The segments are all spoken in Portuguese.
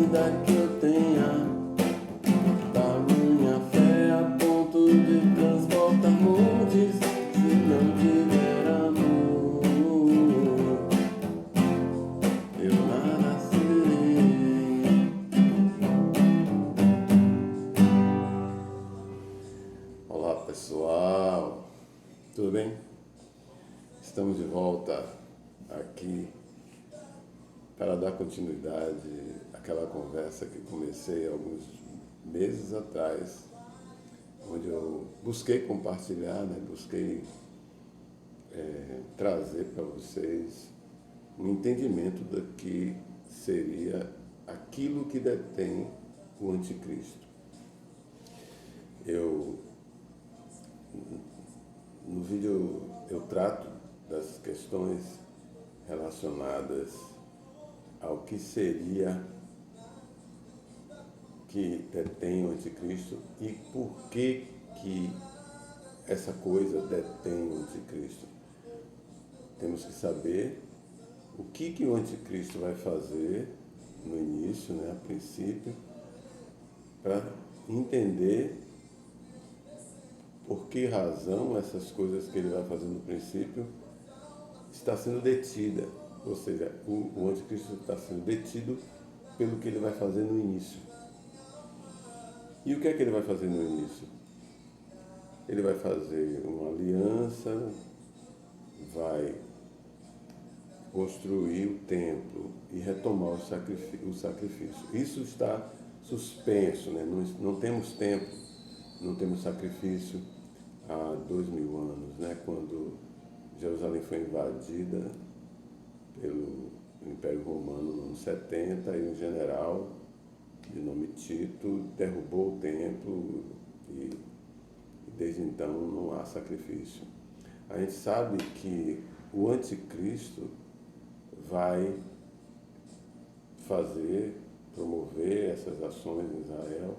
ainda que eu tenha tamanha fé a ponto de transportar montes, se não tiver amor, eu nada serei. Olá pessoal, tudo bem? Estamos de volta aqui para dar continuidade àquela conversa que comecei alguns meses atrás, onde eu busquei compartilhar, busquei trazer para vocês um entendimento do que seria aquilo que detém o anticristo. No vídeo eu trato das questões relacionadas ao que seria que detém o anticristo e por que essa coisa detém o anticristo. Temos que saber o que o anticristo vai fazer no início, a princípio, para entender por que razão essas coisas que ele vai fazer no princípio está sendo detida. Ou seja, o anticristo está sendo detido pelo que ele vai fazer no início. E o que é que ele vai fazer no início? Ele vai fazer uma aliança, vai construir o templo e retomar o sacrifício. Isso está suspenso, não temos templo, não temos sacrifício há 2000 anos, quando Jerusalém foi invadida pelo Império Romano no ano 70 e um general de nome Tito derrubou o templo e desde então não há sacrifício. A gente sabe que o anticristo vai promover essas ações em Israel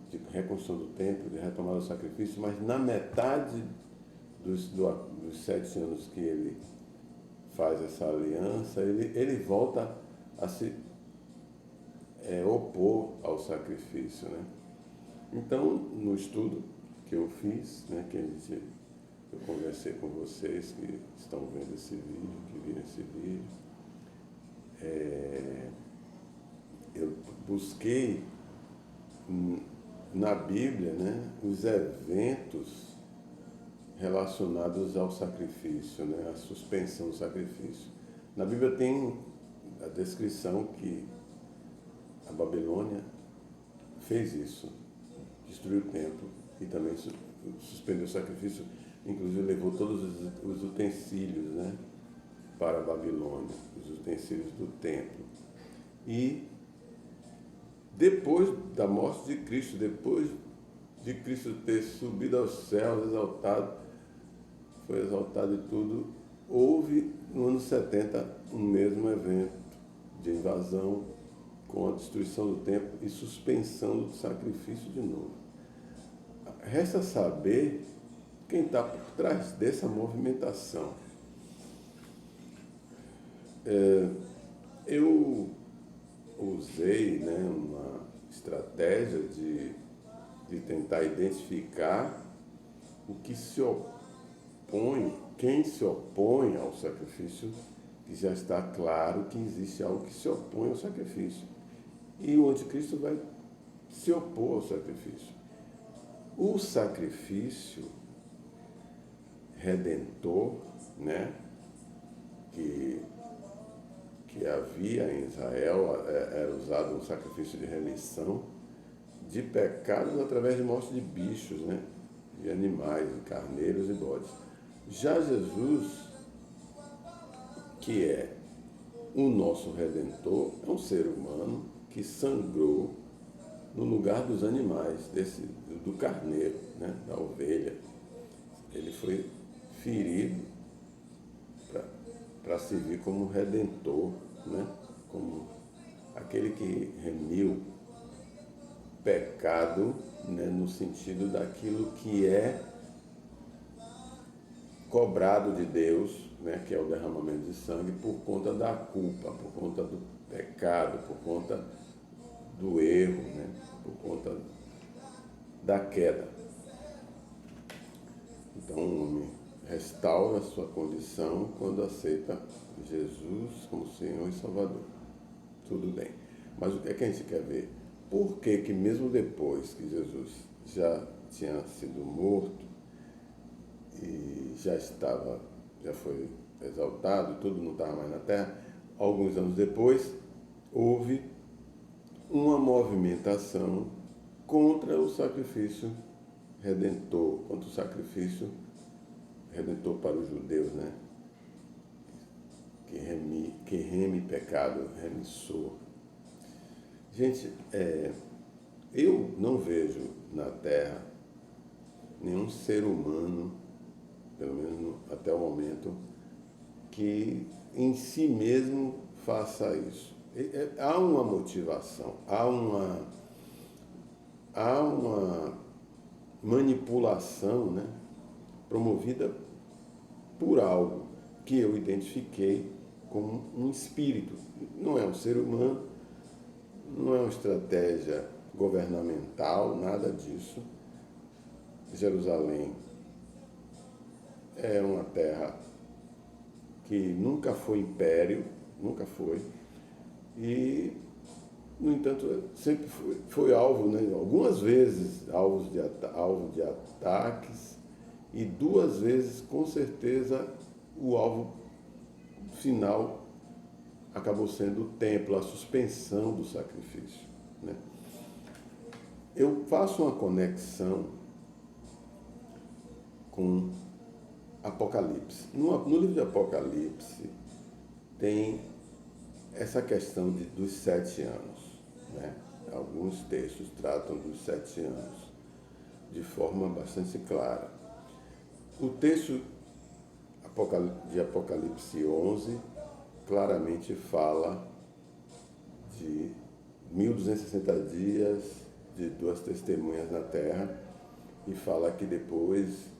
de reconstrução do templo, de retomada do sacrifício, mas na metade dos 7 anos que ele faz essa aliança, ele volta a se opor ao sacrifício. Então, no estudo que eu fiz, eu conversei com vocês que estão vendo esse vídeo, que viram esse vídeo, eu busquei na Bíblia os eventos relacionados ao sacrifício, a suspensão do sacrifício. Na Bíblia tem a descrição que a Babilônia fez isso, destruiu o templo e também suspendeu o sacrifício, inclusive levou todos os utensílios para a Babilônia, os utensílios do templo. E depois da morte de Cristo, depois de Cristo ter subido aos céus, foi exaltado e tudo, houve no ano 70 um mesmo evento de invasão com a destruição do templo e suspensão do sacrifício de novo. Resta saber quem está por trás dessa movimentação. Eu usei uma estratégia de tentar identificar o que se opõe, quem se opõe ao sacrifício, que já está claro que existe algo que se opõe ao sacrifício. E o anticristo vai se opor ao sacrifício. O sacrifício redentor, que havia em Israel, era usado um sacrifício de remissão de pecados através de morte de bichos, de animais, de carneiros e bodes. Já Jesus, que é o nosso Redentor, é um ser humano que sangrou no lugar dos animais, do carneiro, da ovelha. Ele foi ferido para servir como Redentor, como aquele que remiu pecado, no sentido daquilo que é cobrado de Deus, que é o derramamento de sangue, por conta da culpa, por conta do pecado, por conta do erro, né? Por conta da queda. Então o homem restaura a sua condição quando aceita Jesus como Senhor e Salvador. Tudo bem. Mas o que é que a gente quer ver? Por que que mesmo depois que Jesus já tinha sido morto e já foi exaltado, tudo não estava mais na terra, alguns anos depois houve uma movimentação contra o sacrifício redentor, contra o sacrifício redentor para os judeus, né? Que reme pecado, remissor. Gente, eu não vejo na Terra nenhum ser humano, pelo menos até o momento, que em si mesmo faça isso. Há uma motivação, há uma manipulação, né, promovida por algo que eu identifiquei como um espírito. Não é um ser humano, não é uma estratégia governamental, nada disso. Jerusalém é uma terra que nunca foi império, nunca foi, e, no entanto, sempre foi alvo, né, algumas vezes alvo de ataques, e 2 vezes, com certeza, o alvo final acabou sendo o templo, a suspensão do sacrifício, né? Eu faço uma conexão com Apocalipse. No livro de Apocalipse tem essa questão dos 7 anos, né? Alguns textos tratam dos 7 anos de forma bastante clara. O texto de Apocalipse 11 claramente fala de 1260 dias de 2 testemunhas na terra, e fala que depois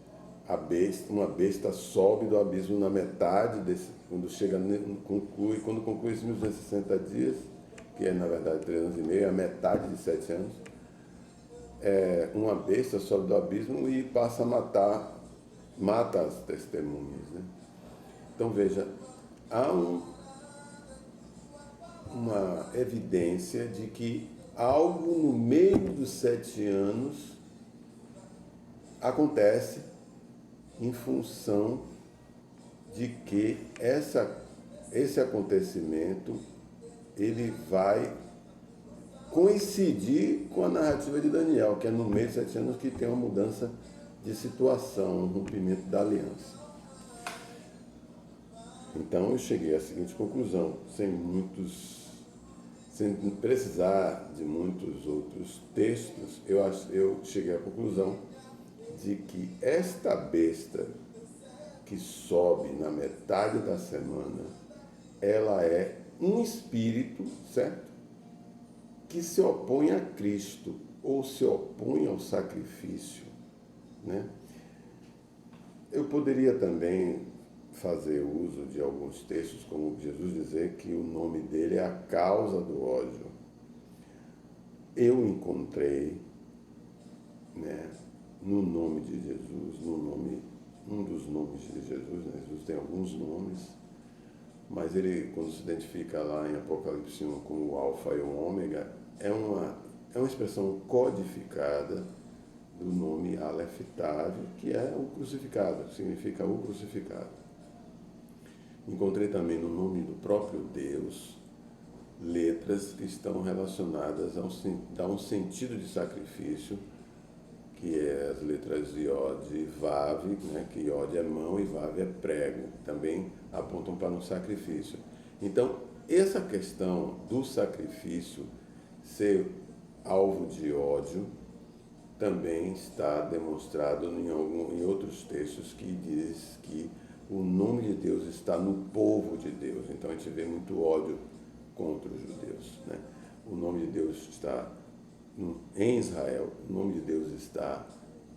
uma besta sobe do abismo na metade quando conclui esses 1260 dias, que é na verdade 3 anos e meio, a metade de 7 anos, uma besta sobe do abismo e passa a mata as testemunhas, né? Então veja, há uma evidência de que algo no meio dos 7 anos acontece em função de que esse acontecimento ele vai coincidir com a narrativa de Daniel, que é no meio dos 7 anos que tem uma mudança de situação, um rompimento da aliança. Então eu cheguei à seguinte conclusão, sem precisar de muitos outros textos, eu cheguei à conclusão de que esta besta que sobe na metade da semana, ela é um espírito, certo? Que se opõe a Cristo, ou se opõe ao sacrifício, né? Eu poderia também fazer uso de alguns textos, como Jesus dizer que o nome dele é a causa do ódio. Eu encontrei, né, no nome de Jesus, um dos nomes de Jesus, né? Jesus tem alguns nomes, mas ele, quando se identifica lá em Apocalipse 1 como o Alfa e o Ômega, é uma expressão codificada do nome Aleph Tav, que é o crucificado, significa o crucificado. Encontrei também no nome do próprio Deus letras que estão relacionadas a um sentido de sacrifício, que é as letras Iod e Vav, né, que Iod é mão e Vav é prego, também apontam para um sacrifício. Então, essa questão do sacrifício ser alvo de ódio também está demonstrado em outros textos que diz que o nome de Deus está no povo de Deus. Então a gente vê muito ódio contra os judeus, né? O nome de Deus está em Israel, o nome de Deus está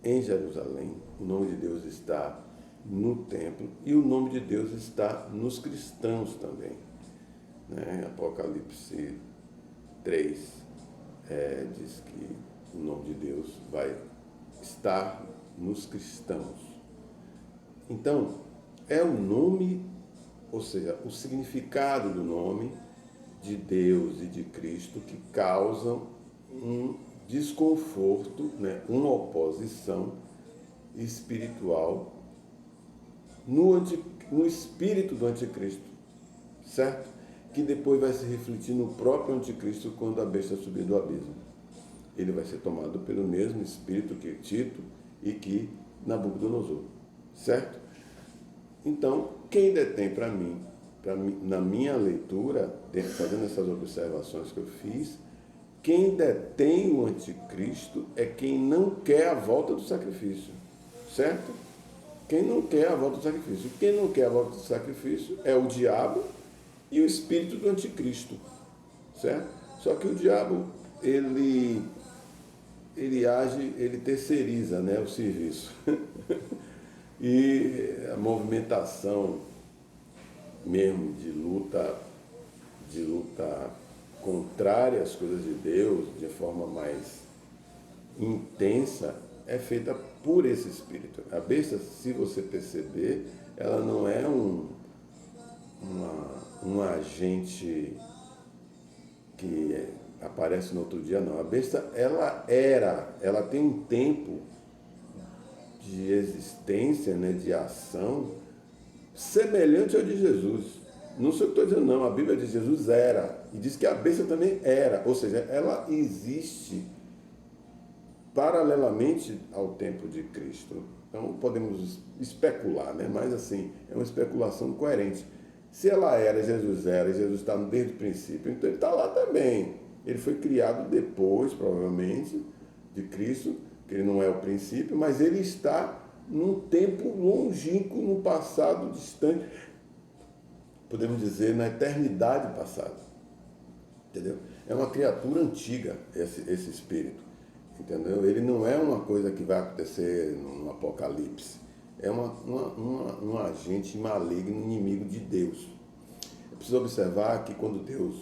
em Jerusalém, o nome de Deus está no templo e o nome de Deus está nos cristãos também, né? Apocalipse 3 diz que o nome de Deus vai estar nos cristãos. Então, é o nome, ou seja, o significado do nome de Deus e de Cristo que causam um desconforto, né, uma oposição espiritual no espírito do anticristo, certo? Que depois vai se refletir no próprio anticristo quando a besta subir do abismo. Ele vai ser tomado pelo mesmo espírito que Tito e que Nabucodonosor, certo? Então, quem detém para mim, na minha leitura, fazendo essas observações que eu fiz, quem detém o anticristo é quem não quer a volta do sacrifício, certo? Quem não quer a volta do sacrifício. Quem não quer a volta do sacrifício é o diabo e o espírito do anticristo, certo? Só que o diabo, ele age, ele terceiriza, né, o serviço. E a movimentação mesmo de luta contrária às coisas de Deus, de forma mais intensa, é feita por esse espírito. A besta, se você perceber, ela não é um agente que aparece no outro dia, não. A besta, ela tem um tempo de existência, né, de ação, semelhante ao de Jesus. Não sei o que estou dizendo, não. A Bíblia diz que Jesus era, e diz que a besta também era, ou seja, ela existe paralelamente ao tempo de Cristo. Então podemos especular, né? Mas assim, é uma especulação coerente. Se ela era, Jesus era, e Jesus está desde o princípio, então ele está lá também. Ele foi criado depois, provavelmente, de Cristo, que ele não é o princípio, mas ele está num tempo longínquo, num passado distante, podemos dizer, na eternidade passada. Entendeu? É uma criatura antiga, esse espírito. Entendeu? Ele não é uma coisa que vai acontecer no Apocalipse. É um agente maligno, inimigo de Deus. É preciso observar que quando Deus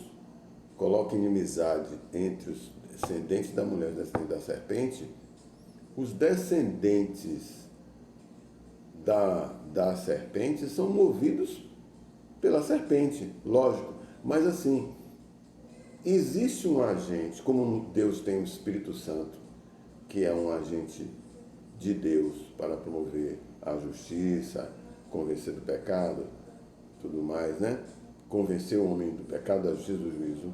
coloca inimizade entre os descendentes da mulher e os descendentes da serpente, os descendentes da serpente são movidos pela serpente, lógico. Mas assim, existe um agente, como Deus tem o Espírito Santo, que é um agente de Deus para promover a justiça, convencer do pecado, tudo mais, né? Convencer o homem do pecado, da justiça e do juízo.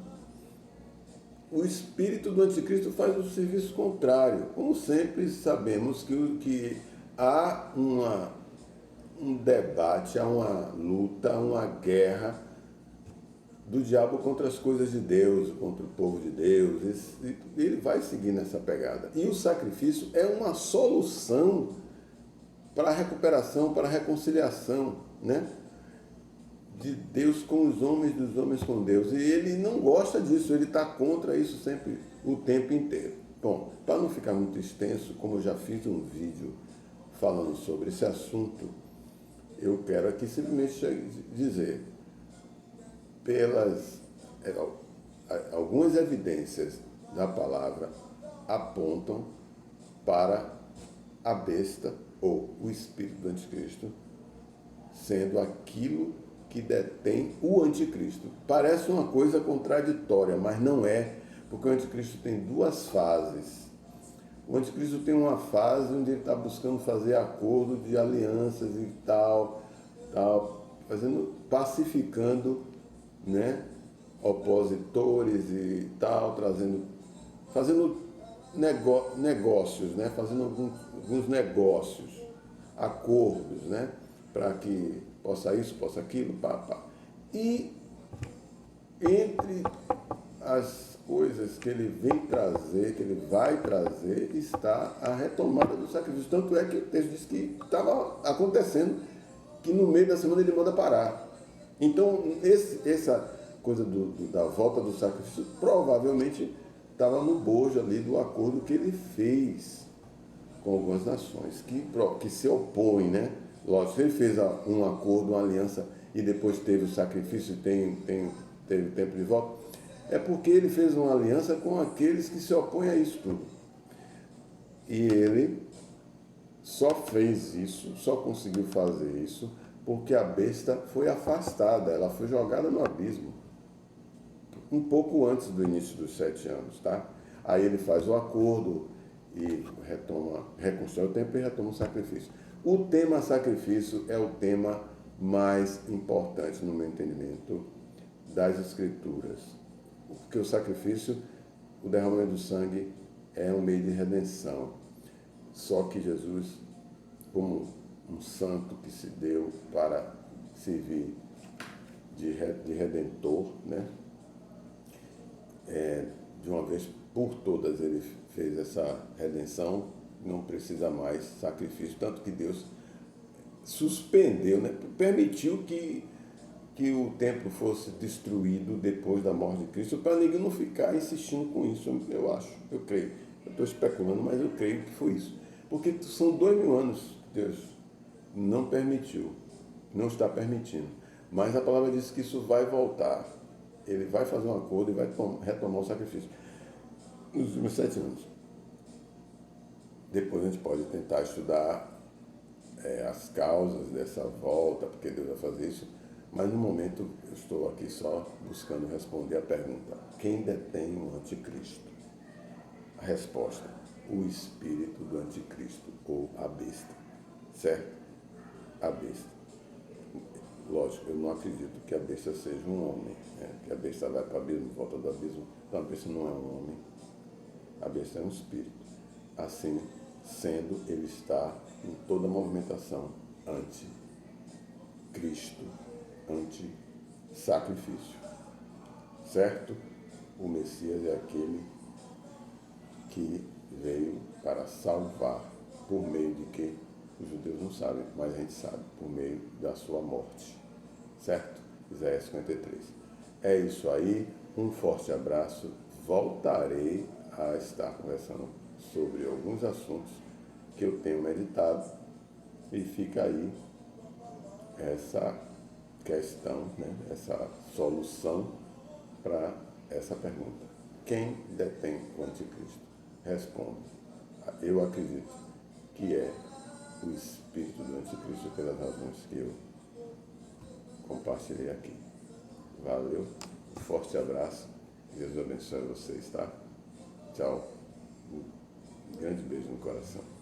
O espírito do anticristo faz o serviço contrário. Como sempre sabemos que há um debate, há uma luta, há uma guerra do diabo contra as coisas de Deus, contra o povo de Deus. Ele vai seguir nessa pegada. E o sacrifício é uma solução para a recuperação, para a reconciliação, né? De Deus com os homens, dos homens com Deus. E ele não gosta disso, ele está contra isso sempre, o tempo inteiro. Bom, para não ficar muito extenso, como eu já fiz um vídeo falando sobre esse assunto, eu quero aqui simplesmente dizer, algumas evidências da palavra apontam para a besta ou o espírito do anticristo sendo aquilo que detém o anticristo. Parece uma coisa contraditória, mas não é, porque o anticristo tem duas fases. O anticristo tem uma fase onde ele está buscando fazer acordo de alianças e tal, pacificando, né, opositores e tal, fazendo negócios, né, fazendo alguns negócios, acordos, né, para que possa isso, possa aquilo, E entre as coisas que ele vem trazer, que ele vai trazer, está a retomada do sacrifício. Tanto é que o texto diz que estava acontecendo, que no meio da semana ele manda parar. Então, essa coisa da volta do sacrifício provavelmente estava no bojo ali do acordo que ele fez com algumas nações que se opõem, né? Lógico, ele fez um acordo, uma aliança e depois teve o sacrifício, teve tempo de volta. É porque ele fez uma aliança com aqueles que se opõem a isso tudo. E ele só fez isso, só conseguiu fazer isso, porque a besta foi afastada, ela foi jogada no abismo, um pouco antes do início dos 7 anos, tá? Aí ele faz o acordo e reconstrói o templo e retoma o sacrifício. O tema sacrifício é o tema mais importante, no meu entendimento, das Escrituras. Porque o sacrifício, o derramamento do sangue, é um meio de redenção. Só que Jesus, como um santo que se deu para servir de redentor, né? De uma vez por todas ele fez essa redenção, não precisa mais sacrifício, tanto que Deus suspendeu, né? Permitiu que o templo fosse destruído depois da morte de Cristo, para ninguém não ficar insistindo com isso, eu acho, eu creio. Eu estou especulando, mas eu creio que foi isso. Porque são 2000 anos que Deus não permitiu, não está permitindo. Mas a palavra diz que isso vai voltar. Ele vai fazer um acordo e vai retomar o sacrifício. Nos últimos 7 anos. Depois a gente pode tentar estudar as causas dessa volta, porque Deus vai fazer isso. Mas no momento eu estou aqui só buscando responder a pergunta: quem detém o anticristo? A resposta: o espírito do anticristo, ou a besta. Certo? A besta. Lógico, eu não acredito que a besta seja um homem, né? Que a besta vai para o abismo, volta do abismo. Então a besta não é um homem, a besta é um espírito. Assim sendo, ele está em toda a movimentação anti-Cristo, anti-sacrifício. Certo? O Messias é aquele que veio para salvar, por meio de que os judeus não sabem, mas a gente sabe, por meio da sua morte. Certo? Isaías 53. É isso aí, um forte abraço. Voltarei a estar conversando sobre alguns assuntos que eu tenho meditado, e fica aí essa questão, né? Essa solução para essa pergunta: quem detém o anticristo? Respondo: eu acredito que é o espírito do anticristo, pelas razões que eu compartilhei aqui. Valeu, um forte abraço, Deus abençoe vocês, tá? Tchau, um grande beijo no coração.